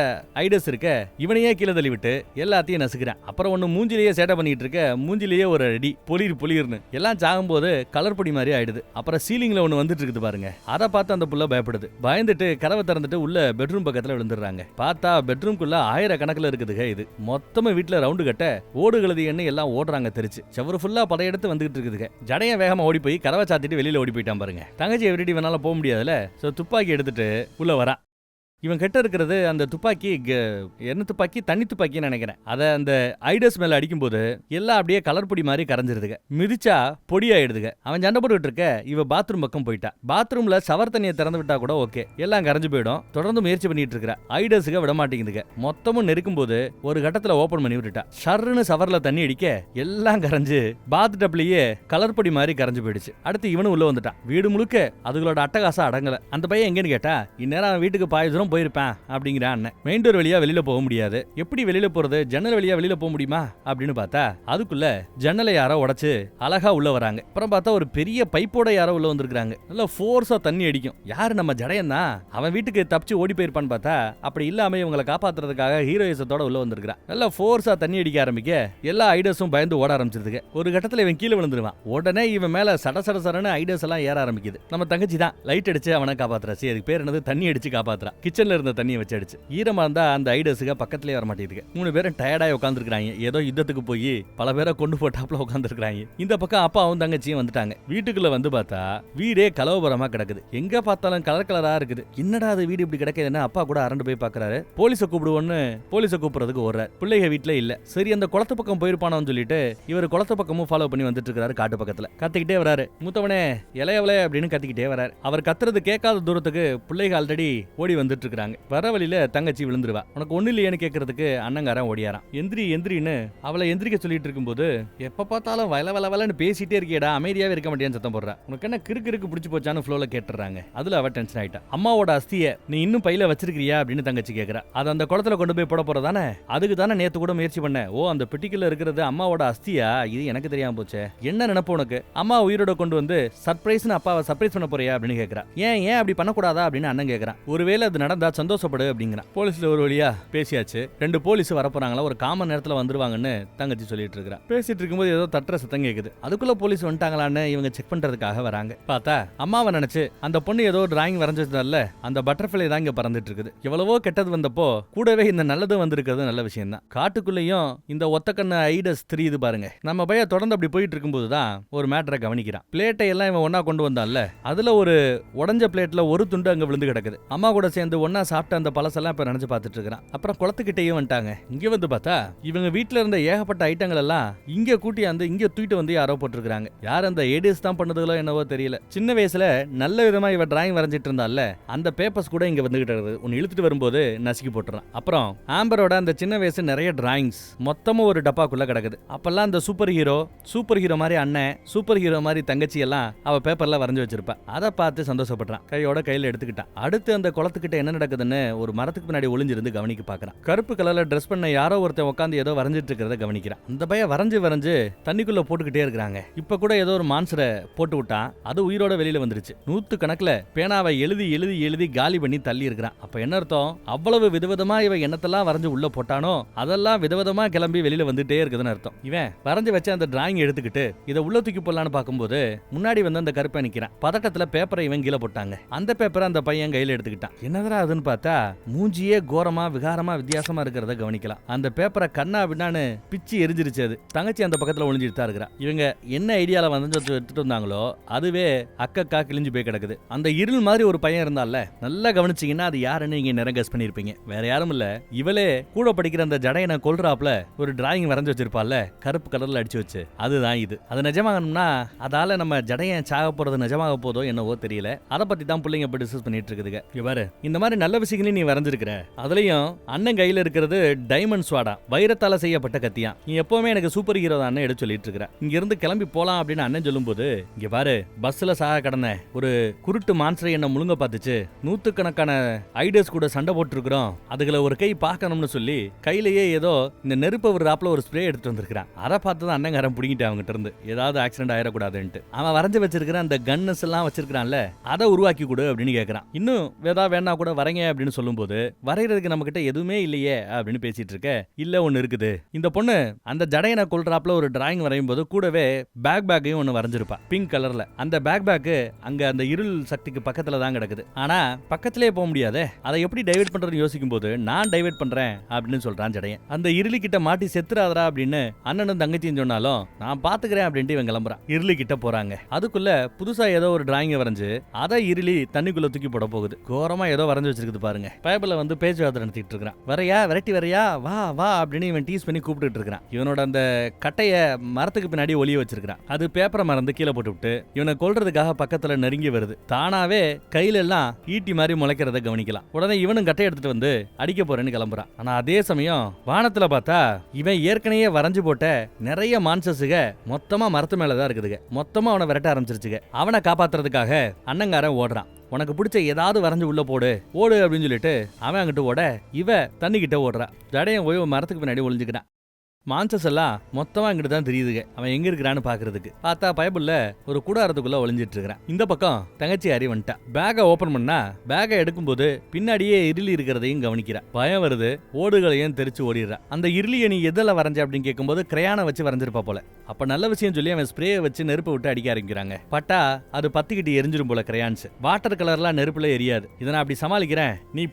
ஐடஸ் இருக்க இவனையே கீழே தள்ளி விட்டு எல்லாத்தையும் நசுக்கிறான். அப்புறம் ஒண்ணு மூஞ்சிலேயே சேட்டை பண்ணிட்டு இருக்க, மூஞ்சிலேயே ஒரு அடி பொலிர்னு எல்லாம் சாகும்போது கலர் பொடி மாதிரி ஆயிடுது. அப்புறம் சீலிங்ல ஒண்ணு வந்துட்டு இருக்குது பாருங்க. அதை பார்த்து அந்த புள்ள பயப்படுது. பயந்துட்டு கதவை திறந்துட்டு உள்ள பெட்ரூம் பக்கத்துல விழுந்துடுறாங்க. பார்த்தா பெட்ரூம்குள்ள ஆயிரக்கணக்கில் இருக்குதுங்க. இது மொத்தமா வீட்டுல ரவுண்டு கட்ட ஓடுகளது என்ன எல்லாம் ஓடுறாங்க தெரிச்சு. செவரு ஃபுல்லா படையெடுத்து வந்துகிட்டு இருக்குதுங்க. ஜடையன் வேகமா ஓடி போய் கதவை சாத்திட்டு வெளியில ஓடி போயிட்டான் பாருங்க. தங்கச்சி எவரிடி வேணாலும் போக முடியாதுல, சோ துப்பாக்கி எடுத்துட்டு உள்ள வரான். இவன் கிட்ட இருக்கிறது அந்த துப்பாக்கி, என்ன துப்பாக்கி, தண்ணி துப்பாக்கின்னு நினைக்கிறேன். அதை அந்த ஐடஸ் மேல அடிக்கும்போது எல்லாம் அப்படியே கலர் பொடி மாதிரி கரைஞ்சிருதுங்க. மிதிச்சா பொடி ஆயிடுதுங்க. அவன் சண்டை போட்டுக்கிட்டு இருக்க இவ பாத்ரூம் பக்கம் போயிட்டா. பாத்ரூம்ல சவர் தண்ணியை திறந்து விட்டா கூட ஓகே, எல்லாம் கரைஞ்சு போயிடும். தொடர்ந்து முயற்சி பண்ணிட்டு இருக்கிற ஐடஸுக்கு விட மாட்டேங்குதுங்க. மொத்தமும் நெருக்கும் போது ஒரு கட்டத்துல ஓபன் பண்ணி விட்டுட்டா. ஷர்ன்னு சவர்ல தண்ணி அடிக்க எல்லாம் கரைஞ்சு பாத் டப்லயே கலர் பொடி மாதிரி கரைஞ்சு போயிடுச்சு. அடுத்து இவனும் உள்ள வந்துட்டான். வீடு முழுக்க அதுகளோட அட்டகாசம் அடங்கல. அந்த பையன் எங்கன்னு கேட்டா, இந்நேரம் அவன் வீட்டுக்கு பாய்ச்சலும் போயிருப்பேன் அப்படிங்கிற அண்ணன். மெயின் டோர் வழியா வெளியில போக முடியாது. எப்படி வெளியில போறது, ஜன்னல் வழியா வெளியில போக முடியுமா அப்படின்னு பார்த்தா அதுக்குள்ள ஜன்னலை யாரோ உடைச்சு அழகா உள்ள வராங்க. அப்புறம் பார்த்தா ஒரு பெரிய பைப்போட யாரோ உள்ள வந்திருக்காங்க. நல்லா ஃபோர்ஸா தண்ணி அடிக்கும். யாரு, நம்ம ஜடையன் தான். அவன் வீட்டுக்கு தப்பிச்சு ஓடி போயிருப்பான்னு பார்த்தா அப்படி இல்லாம இவங்களை காப்பாத்துறதுக்காக ஹீரோயிசத்தோட உள்ள வந்திருக்கான். நல்லா ஃபோர்ஸா தண்ணி அடிக்க ஆரம்பிக்க எல்லா ஐடஸும் பயந்து ஓட ஆரம்பிச்சிருதுங்க. ஒரு கட்டத்துல இவன் கீழே விழுந்துருவான். உடனே இவன் மேல சடசடன்னு ஐடஸ் எல்லாம் ஏற ஆரம்பிக்குது. நம்ம தங்கச்சி தான் லைட் அடிச்சு அவனை காப்பாத்துறா. சரி, அதுக்கு பேர் என்னது, தண்ணி அடிச்சு காப்பாத்துறா. கிச்சன்ல இருந்த தண்ணியை வச்சு அடிச்சு. ஈரமா இருந்தா அந்த ஐடஸுக்கு பக்கத்திலே வர மாட்டேங்குது. 3 பேரும் டயர்டாய் உட்காந்துருக்காங்க. ஏதோ யுத்தத்துக்கு போய் பல பேரை கொண்டு போட்டாப்புல உட்காந்துருக்காங்க. இந்த பக்கம் அப்பாவும் தங்கச்சியும் வந்துட்டாங்க. வீட்டுக்குள்ள வந்து பார்த்தா வீடே கலவரமா கிடக்குது. எங்க பார்த்தாலும் கலர் கலரா இருக்குது. என்னடா அது வீடு இப்படி கிடக்குதுன்னு அப்பா கூட அரண்டு போய் பாக்குறாரு. போலீஸை கூப்பிடுவோன்னு போலீஸை கூப்பிடுறதுக்கு ஓடுறாரு. பிள்ளைங்க வீட்டுல இல்ல. சரி, அந்த குளத்து பக்கம் போயிருப்பானு சொல்லிட்டு இவர் குளத்து பக்கமும் ஃபாலோ பண்ணி வந்துட்டு இருக்காரு. காட்டு பக்கத்துல கத்திக்கிட்டே வராரு. மூத்தவனே இளையவளே அப்படின்னு கத்திக்கிட்டே வராரு. அவர் கத்துறது கேட்காத தூரத்துக்கு பிள்ளைங்க ஆல்ரெடி ஓடி வந்துட்டு இருக்காங்க. வர வழியில தங்கச்சி விழுந்துருவா. உனக்கு ஒண்ணு இல்லையேன்னு கேட்கறதுக்கு அண்ணங்காரன் ஓடியாரான். எந்திரின்னு அவளை எந்திரிக்க சொல்லிட்டு இருக்கும்போது எப்ப பார்த்தாலும் வளன்னு பேசிட்டே இருக்கியடா, அமைதியாவே இருக்க மாட்டேன்னு சத்தம் போடுறா. உனக்கு என்ன கிறுக்கு பிடிச்சு போச்சான்னு ஃப்ளோல கேட்டுறாங்க. அதுல அவ டென்ஷன் ஆயிட்டா. அம்மாவோட அஸ்தியை நீ இன்னும் பையில வச்சிருக்கியா அப்படின்னு தங்கச்சி கேக்குறா. அது அந்த குளத்துல கொண்டு போய் போட போறதானே, அதுக்கு தானே நேத்து கூட முயற்சி பண்ண. ஓ, அந்த பெட்டிக்குள்ள இருக்கிறது அம்மாவோட அஸ்தியா? இது எனக்கு தெரியாம போச்சே. என்ன நினைப்பு உனக்கு? அம்மா உயிரோட கொண்டு வந்து சர்ப்ரைஸ்னு அப்பாவை சர்ப்ரைஸ் பண்ண போறியா அப்படின்னு கேக்குறா. ஏன் அப்படி பண்ணக்கூடாதா அப்படின்னு அண்ணன் கேக்குறான். ஒருவேளை அது நடந்தா சந்தோஷப்படு அப்படிங்கிறான். போலீஸ்ல ஒரு வழியா பேசியாச்சு. 2 போலீஸ் வரப்போறாங்களா, ஒரு காமன் நேரத்துல வந்துருவாங்கன்னு தங்கச்சி சொல்லிட்டு இருக்கா. பேசிட்டு இருக்கும்போது ஏதோ தட்டுற சத்தம் கேக்குது. அதுக்குள்ள போலீஸ் வந்துட்டாங்களான்னு இவங்க செக் பண்றதுக்காக வராங்க. பார்த்தா அம்மாவை நினைச்சு அந்த பொண்ணு ஏதோ டிராயிங் வரைஞ்சதுனால அந்த பட்டர்ஃபிளை தான் இங்க பறந்துட்டு இருக்குது. எவ்வளவோ கெட்டது வந்தப்போ கூடவே இந்த நல்லது வந்திருக்கிறது நல்ல விஷயம் தான். காட்டுக்குள்ளேயும் இந்த ஒத்த கண்ண ஐடஸ் தெரியுது பாருங்க. நம்ம பைய தொடர்ந்து அப்படி போயிட்டு இருக்கும்போது தான் ஒரு மேட்டரை கவனிக்கிறான். பிளேட்டை எல்லாம் இவன் ஒன்னா கொண்டு வந்தான்ல, அதுல ஒரு உடஞ்ச பிளேட்ல ஒரு துண்டு அங்க விழுந்து கிடக்குது. அம்மா கூட சேர்ந்து ஒன்னா சாப்பிட்ட அந்த பழசெல்லாம் இப்ப நினைச்சு பார்த்துட்டு இருக்கிறான். அப்புறம் குளத்துக்கிட்டேயும் வந்துட்டாங்க. இங்க வந்து பார்த்தா இவங்க வீட்டுல இருந்த ஏகப்பட்ட ஐட்டங்கள் எல்லாம் இங்க கூட்டி இங்க தூக்கிட்டு வந்து யாரோ போட்டுருக்காங்க. யார் அந்த ஏடிஎஸ் தான் பண்ணதுகளோ என்னவோ தெரியல. சின்ன வயசுல நல்ல விதமா இவ டிராயிங் வரைஞ்சிட்டு இருந்தால அந்த பேப்பர்ஸ் கூட இங்க வந்துகிட்டு இருக்குது. ஒன்னு இழுத்துட்டு வரும்போது நசுக்கி போட்டுறான். அப்புறம் ஆம்பரோட அந்த சின்ன வயசு நிறைய டிராயிங்ஸ் மொத்தமும் ஒரு டப்பாக்குள்ள கிடக்குது. அப்பெல்லாம் அந்த சூப்பர் ஹீரோ மாதிரி அண்ணன், சூப்பர் ஹீரோ மாதிரி தங்கச்சி எல்லாம் அவ பேப்பர்ல வரைஞ்சு வச்சிருப்பா. அதை பார்த்து சந்தோஷப்படுறான். கையில எடுத்துக்கிட்டான். அடுத்து அந்த குளத்துக்கிட்ட என்ன நடக்குதுன்னு ஒரு மரத்துக்கு பின்னாடி ஒளிஞ்சிருந்து கவனிக்க பாக்குறான். கருப்பு கலர்ல ட்ரெஸ் பண்ண யாரோ ஒருத்தன் உட்காந்து ஏதோ வரைஞ்சிட்டு இருக்கிறத கவனிக்கிறான். அந்த பைய வரைஞ்சு தண்ணிக்குள்ள போட்டுக்கிட்டே இருக்காங்க. இப்ப கூட ஏதோ ஒரு மான்சரை போட்டு விட்டான். அது உயிரோட வெளியில வந்துருச்சு. 100 கணக்குல பேனாவை எழுதி காலி பண்ணி தள்ளி இருக்கிறான். அப்ப என்ன அர்த்தம்? அவ்வளவு விதவிதமா இவன் என்னத்தெல்லாம் வரைஞ்சு உள்ள போட்டானோ அதெல்லாம் விதவிதமா கிளம்பி வெளியில வந்துட்டே இருக்குதுன்னு அர்த்தம். இவன் வரைஞ்சு வச்ச அந்த டிராயிங் எடுத்துக்கிட்டு இதை உள்ள தூக்கி போடலான்னு பார்க்கும்போது முன்னாடி வந்து அந்த கருப்பை நிக்கிறான். பதட்டத்துல பேப்பரை இவன் கீழே போட்டாங்க. அந்த பேப்பரை அந்த பையன் கையில எடுத்துக்கிட்டான். என்னதா அதுன்னு பார்த்தா மூஞ்சியே கோரமா விகாரமா வித்தியாசமா இருக்கிறத கவனிக்கலாம். அந்த பேப்பரை கண்ணா விடான்னு பிச்சு எரிஞ்சிருச்சு. அது தங்கச்சி அந்த பக்கத்துல ஒளிஞ்சிட்டு தான் இருக்கிறா. இவங்க என்ன ஐடியால வந்து எடுத்துட்டு வந்தாங்களோ அதுவே அக்கா கிழிஞ்சு போய் கிடக்குது. அந்த இருள் மாதிரி ஒரு பையன் இருந்தால நல்லா கவனிச்சீங்கன்னா அது யாருன்னு நீங்க நிறைய கெஸ் பண்ணிருப்பீங்க. வேற யாரும் இல்ல, இவளே கூட படிக்கிற அந்த ஜடையனை கொல்றாப்ல ஒரு டிராயிங் வரைஞ்சு வச்சிருப்பால கருப்பு கலர்ல அடிச்சு வச்சு. அதுதான் இது. அது நிஜமாகணும்னா அதால நம்ம ஜடையன் சாக போறது நிஜமாக போதோ என்னவோ தெரியல. அதை பத்தி தான் பிள்ளைங்க இப்ப டிஸ்கஸ் பண்ணிட்டு இருக்குதுங்க. இவரு இந்த மாதிரி மாதிரி நல்ல விஷயங்களையும் நீ வரைஞ்சிருக்கிற. அதுலயும் அண்ணன் கையில இருக்கிறது டைமண்ட் ஸ்வாடா, வைரத்தால செய்யப்பட்ட கத்தியா. நீ எப்பவுமே எனக்கு சூப்பர் ஹீரோ தான் எடுத்து சொல்லிட்டு இருக்கிற. இங்க இருந்து கிளம்பி போலாம் அப்படின்னு அண்ணன் சொல்லும்போது, இங்க பாரு பஸ்ல சாக கடந்த ஒரு குருட்டு மான்ஸ்டர் என்ன முழுங்க பார்த்துச்சு, நூத்துக்கணக்கான ஐடர்ஸ் கூட சண்டை போட்டுருக்கிறோம், அதுல ஒரு கை பார்க்கணும்னு சொல்லி கையிலேயே ஏதோ இந்த நெருப்பு விடுறாப்புல ஒரு ஸ்ப்ரே எடுத்து வந்திருக்கான். அதை பார்த்து தான் அண்ணங்காரன் பிடிங்கிட்டு அவங்ககிட்ட இருந்து ஏதாவது ஆக்சிடென்ட் ஆயிடக்கூடாதுன்ட்டு அவன் வரைஞ்சு வச்சிருக்கிற அந்த கன்னஸ் எல்லாம் வச்சிருக்கான்ல, அதை உருவாக்கி கொடு அப்படின்னு கேட்கறான். இன்னும் வேணா கூட வரைங்க அப்படின்னு சொல்லும்போது, வரைகிறதுக்கு நம்ம கிட்ட எதுவுமே இல்லையே அப்படின்னு பேசிட்டு இருக்க. இல்ல ஒண்ணு இருக்குது. இந்த பொண்ணு அந்த ஜடையனை கொல்றாப்புல ஒரு டிராயிங் வரையும் போது கூடவே பேக்கையும் ஒன்னு வரைஞ்சிருப்பா பிங்க் கலர்ல. அந்த பேக் அங்க அந்த இருள் சக்திக்கு பக்கத்துல தான் கிடக்குது. ஆனா பக்கத்திலே போக முடியாதே, அதை எப்படி டைவர்ட் பண்றதுன்னு யோசிக்கும் போது, நான் டைவர்ட் பண்றேன் அப்படின்னு சொல்றான் ஜடையன். அந்த இருளி கிட்ட மாட்டி செத்துறாதரா அப்படின்னு அண்ணனும் தங்கச்சியும் சொன்னாலும் நான் பாத்துக்கிறேன் அப்படின்ட்டு இவன் கிளம்புறான். இருளி கிட்ட போறாங்க. அதுக்குள்ள புதுசா ஏதோ ஒரு டிராயிங் வரைஞ்சு அதை இருளி தண்ணிக்குள்ள தூக்கி போட போகுது. கோரமா ஏதோ வரைஞ்சு வச்சிருக்குது பாருங்க. பைபிள்ல வந்து பேச்சுவார்த்தை நடத்திட்டு இருக்கான். வரையா விரட்டி வரையா வா வா அப்படின்னு இவன் டீஸ் பண்ணி கூப்பிட்டு இருக்கான். இவனோட அந்த கட்டைய மரத்துக்கு பின்னாடி ஒளிய வச்சிருக்கான். அது பேப்பரை மறந்து கீழே போட்டு விட்டு இவனை கொல்றதுக்காக பக்கத்துல நெருங்கி வருது. தானாவே கையில எல்லாம் ஈட்டி மாதிரி முளைக்கிறத கவனிக்கலாம். உடனே இவனும் கட்டை எடுத்துட்டு வந்து அடிக்க போறேன்னு கிளம்புறான். ஆனா அதே சமயம் வானத்துல பார்த்தா இவன் ஏற்கனவே வரைஞ்சு போட்ட நிறைய மான்சஸுக மொத்தமா மரத்து மேலதான் இருக்குதுங்க. மொத்தமா அவனை விரட்ட ஆரம்பிச்சிருச்சுங்க. அவனை காப்பாத்துறதுக்காக அண்ணங்காரன் ஓடுறான். உனக்கு பிடிச்ச ஏதாவது வரைஞ்சு உள்ள போடு ஓடு அப்படின்னு சொல்லிட்டு அவன் அங்கிட்டு ஓட, இவ தண்ணி கிட்ட ஓடுறா. ஜடையன் போய் மரத்துக்கு பின்னாடி ஒளிஞ்சுக்கிறான். மான்சஸ் எல்லாம் மொத்தமா இங்கிட்டு தான் தெரியுதுங்க. அவன் எங்க இருக்கிறான்னு பாக்குறதுக்கு. பார்த்தா பைபிள்ல ஒரு கூடாரத்துக்குள்ள ஒளிஞ்சிட்டு இருக்கிறான். இந்த பக்கம் தங்கச்சி அறி வந்துட்டா. பேகை ஓபன் பண்ணா பேகை எடுக்கும்போது பின்னாடியே இருளி இருக்கிறதையும் கவனிக்கிறா. பயம் வருது. ஓடுகளையும் தெரிச்சு ஓடிடுறா. அந்த இருளியை நீ எதில் வரைஞ்ச அப்படின்னு கேட்கும்போது கிரையானை வச்சு வரைஞ்சிருப்பா போல. அப்ப நல்ல விஷயம் சொல்லி அவன் ஸ்ப்ரேயை வச்சு நெருப்பு விட்டு அடிக்க ஆரம்பிக்கிறாங்க. பட்டா அது பத்திக்கிட்டு எரிஞ்சிரும் போல கிரையான்ஸ். வாட்டர் கலர்லாம் நெருப்புல எரியாது. இதை நான் அப்படி சமாளிக்கிறேன், நீ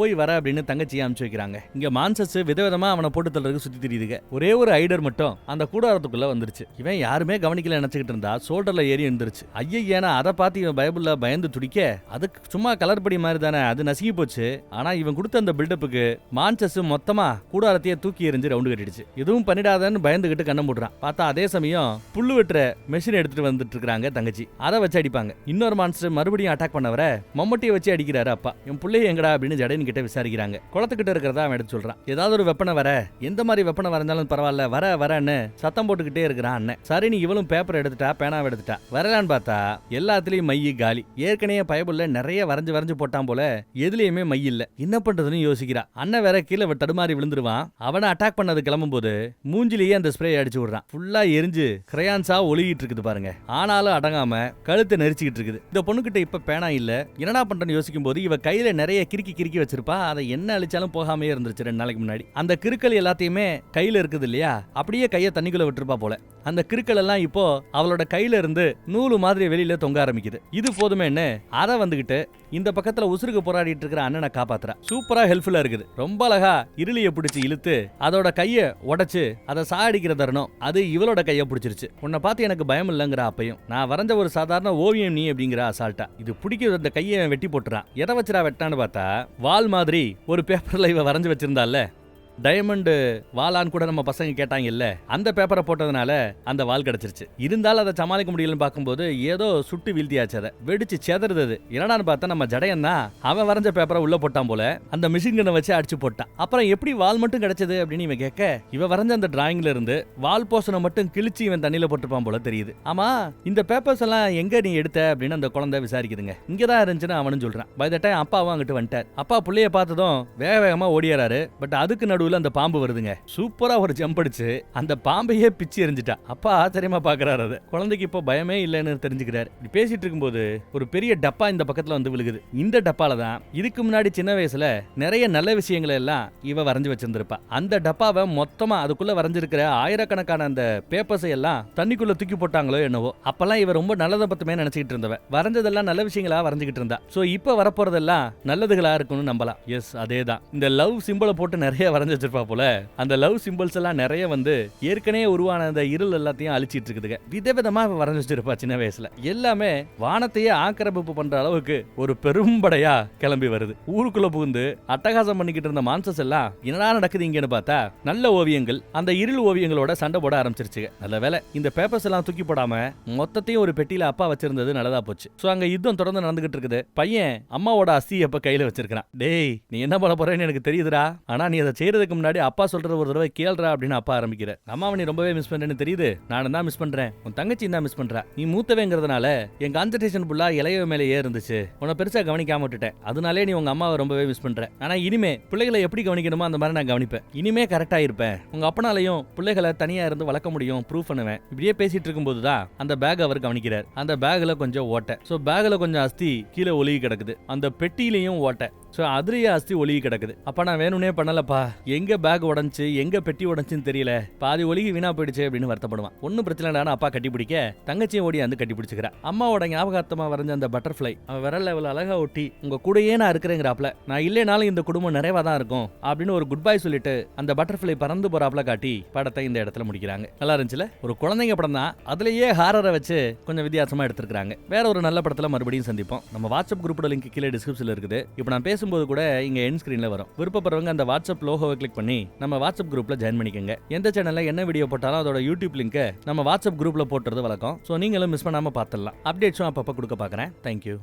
போய் வர அப்படின்னு தங்கச்சியை அனுப்பிச்சு வைக்கிறாங்க. இங்க மான்சஸ் விதவிதமா அவனை போட்டு தள்ளுறதுக்கு சுத்தி தெரியுதுங்க. ஒரே ஒரு ஐடர் மட்டும் அந்த கூடாரத்துக்குள்ள வந்துருச்சு. இவன் யாருமே கவனிக்கல நினைச்சுக்கிட்டு இருந்தா சோல்டர்ல ஏறி இருந்துருச்சு. ஐயேனா அதை பார்த்து இவன் பைபிள்ல பயந்து துடிக்க, அதுக்கு சும்மா கலர் படி மாதிரி தானே, அது நசுங்கி போச்சு. ஆனா இவன் கொடுத்த அந்த பில்டப்புக்கு மான்சஸ் மொத்தமா கூடாரத்தையே தூக்கி எறிஞ்சு ரவுண்டு கட்டிடுச்சு. எதுவும் பண்ணிடாதன்னு பயந்துகிட்டு கண்ண மூடுறான். பார்த்தா அதே சமயம் புல்லு வெட்டுற மெஷின் எடுத்துட்டு வந்துட்டு இருக்காங்க தங்கச்சி. அதை வச்சு அடிப்பாங்க. இன்னொரு மான்ஸ்டர் மறுபடியும் அட்டாக் பண்ணவர மம்மட்டியை வச்சு அடிக்கிறாரு அப்பா. என் பிள்ளைய எங்கடா அப்படின்னு ஜடையன் கிட்ட விசாரிக்கிறாங்க. குளத்துக்கிட்ட இருக்கிறதா அவன் எடுத்து சொல்றான். ஏதாவது ஒரு வெப்பனை வர, எந்த மாதிரி வெப்பனை வரைஞ்சாலும் பரவாயில்ல, வரன்னு சத்தம் போட்டுக்கிட்டே இருக்கிறான் அண்ணன். சரி நீ இவளும் பேப்பர் எடுத்துட்டா, பேனாவை எடுத்துட்டா. வரலான்னு பார்த்தா எல்லாத்துலயும் மைய காலி. ஏற்கனவே பயபுள்ள நிறைய வரைஞ்சு போட்டான் போல, எதுலயுமே மை இல்ல. என்ன பண்றதுன்னு யோசிக்கிறா. அண்ணன் வேற கீழே தடுமாறி விழுந்துருவான். அவனை அட்டாக் பண்ணது கிளம்பும் போது மூஞ்சிலேயே அந்த ஸ்ப்ரே அடிச்சு விடுறான். ஃபுல்லா எரிஞ்சு கிரையான்ஸா ஒளிகிட்டு இருக்குது பாருங்க. ஆனாலும் அடங்காம கழுத்தை நெரிச்சிக்கிட்டு இருக்குது. இந்த பொண்ணுகிட்ட இப்ப பேனா இல்ல, என்னடா பண்றேன்னு யோசிக்கும் போது இவ கையில நிறைய கிறுக்கி வச்சிருப்பா. அதை என்ன அழிச்சாலும் போகாமே இருந்துச்சு 2 நாளைக்கு முன்னாடி. அந்த கிறுக்கல் எல்லாத்தையுமே கையில இருக்குது இல்லையா, அப்படியே கையை தண்ணிக்குள்ள விட்டுருப்பா போல. அந்த கிறுக்கள் எல்லாம் இப்போ அவளோட கையில இருந்து நூலு மாதிரி வெளியில தொங்க ஆரம்பிக்குது. இது போதுமேன்னு அதை வந்துகிட்டு இந்த பக்கத்துல உசுருக்கு போராடிட்டு இருக்கிற அண்ணனை காப்பாத்துறா. சூப்பரா ஹெல்ப்ஃபுல்லா இருக்குது. ரொம்ப அழகா இருளிய பிடிச்சு இழுத்து அதோட கைய உடைச்சு அதை சாடிக்கிற தருணம் அது இவளோட கைய பிடிச்சிருச்சு. உன்னை பார்த்து எனக்கு பயம் இல்லைங்கிற அப்பையும், நான் வரைஞ்ச ஒரு சாதாரண ஓவியம் நீ அப்படிங்கிற அசால்ட்டா. இது பிடிக்கிற அந்த கையை வெட்டி போட்டுறான். எதை வச்சுரா வெட்டான்னு பார்த்தா வால் மாதிரி ஒரு பேப்பர்ல இவ வரைஞ்சு வச்சிருந்தால, டைமண்ட் வாலான்னு கூட நம்ம பசங்க கேட்டாங்க இல்ல, அந்த பேப்பரை போட்டதுனால அந்த வால் கிடைச்சிருச்சு. இருந்தாலும் அதை சமாளிக்க முடியலன்னு பார்க்கும்போது ஏதோ சுட்டு வீழ்த்தியாச்சு. அதை வெடிச்சு செதறுது. என்னடான்னு பார்த்தா நம்ம ஜடையன் தான் அவன் வரைஞ்ச பேப்பரை உள்ள போட்டான் போல. அந்த மிஷின் கண்ணை வச்சு அடிச்சு போட்டான். அப்புறம் எப்படி வால் மட்டும் கிடைச்சது அப்படின்னு இவன் கேட்க, இவ வரைஞ்ச அந்த டிராயிங்ல இருந்து வால் போர்ஷனை மட்டும் கிழிச்சு இவன் தண்ணியில போட்டுப்பான் போல தெரியுது. ஆமா இந்த பேப்பர்ஸ் எல்லாம் எங்க நீ எடுத்த அப்படின்னு அந்த குழந்தை விசாரிக்குதுங்க. இங்கதான் இருந்துச்சுன்னு அவனும் சொல்றான். பை த டைம் அப்பாவும் அங்கிட்டு வந்துட்டார். அப்பா புள்ளைய பார்த்ததும் வேகமா ஓடியாராரு. பட் அதுக்கு நடுவுல அந்த பாம்பு வருதுங்க. சூப்பரா ஒரு ஜம்ப் அடிச்சு அந்த பாம்பையே பிச்சு எரிஞ்சிட்டா. அப்பா ஆச்சரியமா பாக்குறாரு. அது குழந்தைக்கு இப்போ பயமே இல்லைன்னு தெரிஞ்சுக்கிறாரு. இப்படி பேசிட்டு இருக்கும்போது ஒரு பெரிய டப்பா இந்த பக்கத்துல வந்து விழுகுது. இந்த டப்பால தான் இதுக்கு முன்னாடி சின்ன வயசுல நிறைய நல்ல விஷயங்களை எல்லாம் இவ வரைஞ்சு வச்சிருந்திருப்பா. அந்த டப்பாவை மொத்தமா அதுக்குள்ள வரைஞ்சிருக்கிற ஆயிரக்கணக்கான அந்த பேப்பர்ஸை எல்லாம் தண்ணிக்குள்ள தூக்கி போட்டாங்களோ என்னவோ. அப்பெல்லாம் இவ ரொம்ப நல்லதை பத்துமே நினைச்சுக்கிட்டு இருந்தவ. வரைஞ்சதெல்லாம் நல்ல விஷயங்களா வரைஞ்சுக்கிட்டு இருந்தா. சோ இப்ப வரப்போறதெல்லாம் நல்லதுகளா இருக்கும்னு நம்பலாம். எஸ் அதேதான். இந்த லவ் சிம்பிளை போட்டு நிறைய வரைஞ்ச வச்சிருப்பா போல. அந்த லவ் சிம்பிள்ஸ் எல்லாம் நிறைய வந்து ஏற்கனவே உருவான அந்த இருள் எல்லாத்தையும் அழிச்சிட்டு இருக்குதுங்க. விதவிதமா வரைஞ்சு வச்சிருப்பா சின்ன வயசுல. எல்லாமே வானத்தையே ஆக்கிரமிப்பு பண்ற அளவுக்கு ஒரு பெரும்படையா கிளம்பி வருது. ஊருக்குள்ள புகுந்து அட்டகாசம் பண்ணிக்கிட்டு இருந்த மான்சஸ் எல்லாம் என்னடா நடக்குது இங்கன்னு பார்த்தா நல்ல ஓவியங்கள் அந்த இருள் ஓவியங்களோட சண்டை போட ஆரம்பிச்சிருச்சு. நல்ல வேலை இந்த பேப்பர்ஸ் எல்லாம் தூக்கி போடாம மொத்தத்தையும் ஒரு பெட்டியில அப்பா வச்சிருந்தது நல்லதா போச்சு. சோ அங்க யுத்தம் தொடர்ந்து நடந்துகிட்டு இருக்குது. பையன் அம்மாவோட அஸ்தி அப்ப கையில வச்சிருக்கான். டேய் நீ என்ன பண்ண போறேன்னு எனக்கு தெரியுதுடா, ஆனா நீ அதை செய்யறதுக்கு முன்னாடி அப்பா சொல்ற ஒரு தடவை கேள்றா அப்படின்னு அப்பா ஆரம்பிக்கிற. அம்மாவை நீ ரொம்பவே மிஸ் பண்றேன்னு தெரியுது, நானும் தான் மிஸ் பண்றேன், உன் தங்கச்சி தான் மிஸ் பண்றா. நீ மூத்தவேங்கிறதுனால என் கான்சன்ட்ரேஷன் ஃபுல்லா இளைய மேலேயே இருந்துச்சு, உன்னை பெருசா கவனிக்காம விட்டுட்டேன். அதனாலே நீ உங்க அம்மாவை ரொம்பவே மிஸ் பண்ற. ஆனா இனிமே பிள்ளைகளை எப்படி கவனிக்கணுமோ அந்த மாதிரி நான் கவனிப்பேன். இனிமே கரெக்டா இருப்பேன். உங்க அப்பனாலையும் பிள்ளைகளை தனியா இருந்து வளர்க்க முடியும் ப்ரூவ் பண்ணுவேன். இப்படியே பேசிட்டு இருக்கும்போது தான் அந்த பேக் அவர் கவனிக்கிறார். அந்த பேக்ல கொஞ்சம் ஓட்டை. சோ பேக்ல கொஞ்சம் அஸ்தி கீழே ஒழுகி கிடக்குது. அந்த பெட்டியிலையும் ஓட்டை. சோ அதுலயே அஸ்தி ஒழுகி கிடக்குது. அப்ப நான் வேணும்னே பண்ணலப்பா, எங்க பேக் உடைஞ்சு எங்க பெட்டி உடைஞ்சுன்னு தெரியல, பாதி ஒழுகி வீணா போயிடுச்சு அப்படின்னு வருத்தப்படுவான். ஒன்னும் பிரச்சனை இல்லைன்னு அப்பா கட்டி பிடிக்க தங்கச்சியும் ஓடி வந்து கட்டி பிடிச்சிக்கிறா. அம்மாவோட ஞாபகார்த்தமா வரைஞ்ச அந்த பட்டர்ஃபிளை அவன் விரல் லெவல் அழகா ஒட்டி உங்க கூடயே நான் இருக்கிறேங்கிறாப்ல, நான் இல்லைனாலும் இந்த குடும்பம் நிறைவா தான் இருக்கும் அப்படின்னு ஒரு குட் பை சொல்லிட்டு அந்த பட்டர்ஃபிளை பறந்து போறாப்ல காட்டி படத்தை இந்த இடத்துல முடிக்கிறாங்க. நல்லா இருந்துச்சுல? ஒரு குழந்தைங்க படம் தான், அதுலயே ஹாரரை வச்சு கொஞ்சம் வித்தியாசமா எடுத்திருக்காங்க. வேற ஒரு நல்ல படத்துல மறுபடியும் சந்திப்போம். நம்ம வாட்ஸ்அப் குரூப்போட லிங்க் கீழே டிஸ்கிரிப்ஷன்ல இருக்குது. இப்போ நான் பேசும்போது கூட இங்க எண்ட் ஸ்கிரீன்ல வரும். விருப்பப்படுறவங்க அந்த வாட்ஸ்அப் லோகோவை கிளிக் பண்ணி நம்ம வாட்ஸ்அப் குரூப்ல ஜாயின் பண்ணிக்கங்க. எந்த சேனல்ல என்ன வீடியோ போட்டாலும் அதோட யூடியூப் லிங்க் நம்ம வாட்ஸ்அப் குரூப்ல போட்டுறது வழக்கம். சோ நீங்களும் மிஸ் பண்ணாம பார்த்துடலாம். அப்டேட்ஸும் அப்பப்ப கொடுக்க பார்க்கறேன். தேங்க்யூ.